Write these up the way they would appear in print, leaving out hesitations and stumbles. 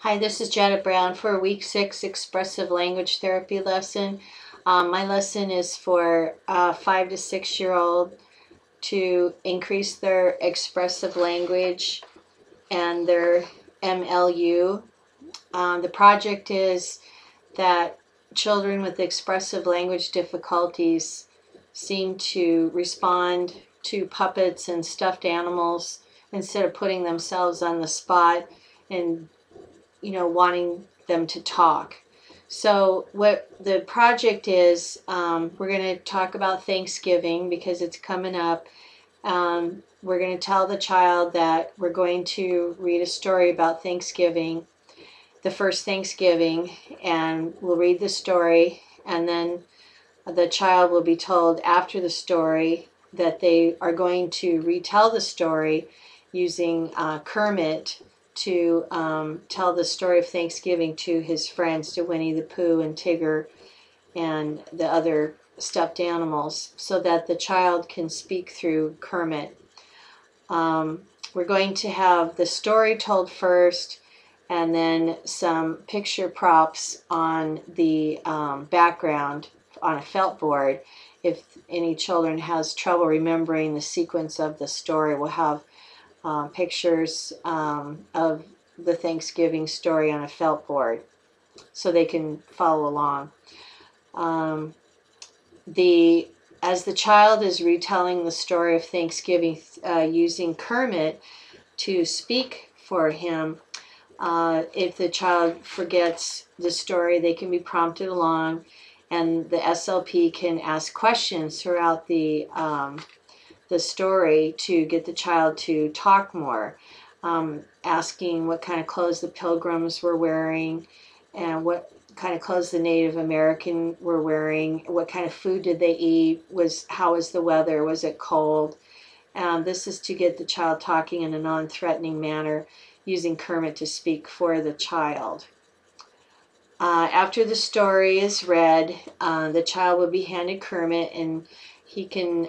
Hi, this is Janet Brown for week 6 expressive language therapy lesson. My lesson is for 5 to 6 year old to increase their expressive language and their MLU. The project is that children with expressive language difficulties seem to respond to puppets and stuffed animals instead of putting themselves on the spot and wanting them to talk. So what the project is, we're going to talk about Thanksgiving because it's coming up. We're going to tell the child that we're going to read a story about Thanksgiving, the first Thanksgiving, and we'll read the story, and then the child will be told after the story that they are going to retell the story using Kermit to tell the story of Thanksgiving to his friends, to Winnie the Pooh and Tigger and the other stuffed animals, so that the child can speak through Kermit. We're going to have the story told first, and then some picture props on the background on a felt board. If any children has trouble remembering the sequence of the story, we'll have pictures of the Thanksgiving story on a felt board so they can follow along. As the child is retelling the story of Thanksgiving using Kermit to speak for him, if the child forgets the story, they can be prompted along, and the SLP can ask questions throughout the story to get the child to talk more, asking what kind of clothes the pilgrims were wearing and what kind of clothes the Native American were wearing, what kind of food did they eat, how was the weather, was it cold. This is to get the child talking in a non-threatening manner using Kermit to speak for the child. After the story is read, the child will be handed Kermit, and he can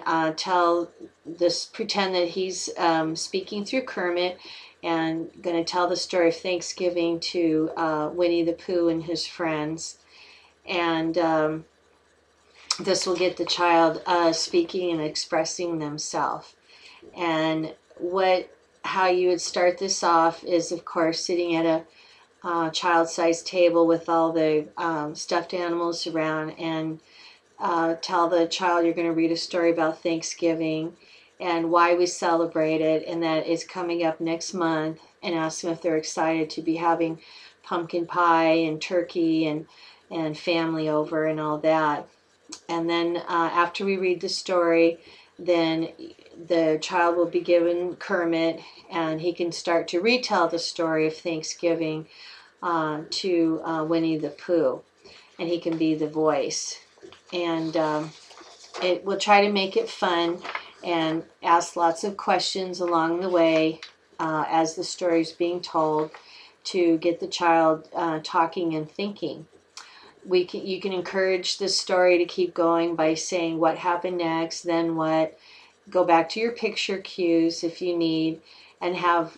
pretend that he's speaking through Kermit and going to tell the story of Thanksgiving to Winnie the Pooh and his friends. And this will get the child speaking and expressing themselves. And how you would start this off is, of course, sitting at a child-sized table with all the stuffed animals around, and tell the child you're going to read a story about Thanksgiving and why we celebrate it, and that it's coming up next month, and ask them if they're excited to be having pumpkin pie and turkey and family over and all that. And then after we read the story, then the child will be given Kermit, and he can start to retell the story of Thanksgiving to Winnie the Pooh, and he can be the voice. And we'll try to make it fun and ask lots of questions along the way as the story is being told to get the child talking and thinking. You can encourage the story to keep going by saying what happened next, then what. Go back to your picture cues if you need, and have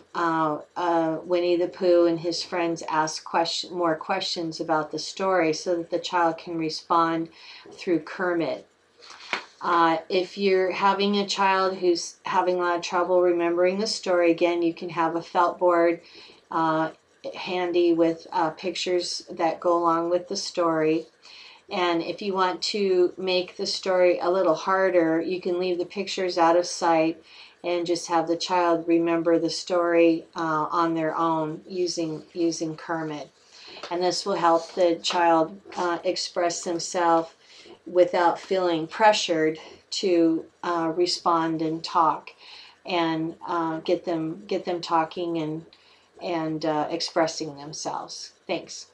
Winnie the Pooh and his friends ask more questions about the story so that the child can respond through Kermit. If you're having a child who's having a lot of trouble remembering the story, again, you can have a felt board handy with pictures that go along with the story. And if you want to make the story a little harder, you can leave the pictures out of sight and just have the child remember the story on their own using Kermit. And this will help the child express themselves without feeling pressured to respond and talk, and get them talking and expressing themselves. Thanks.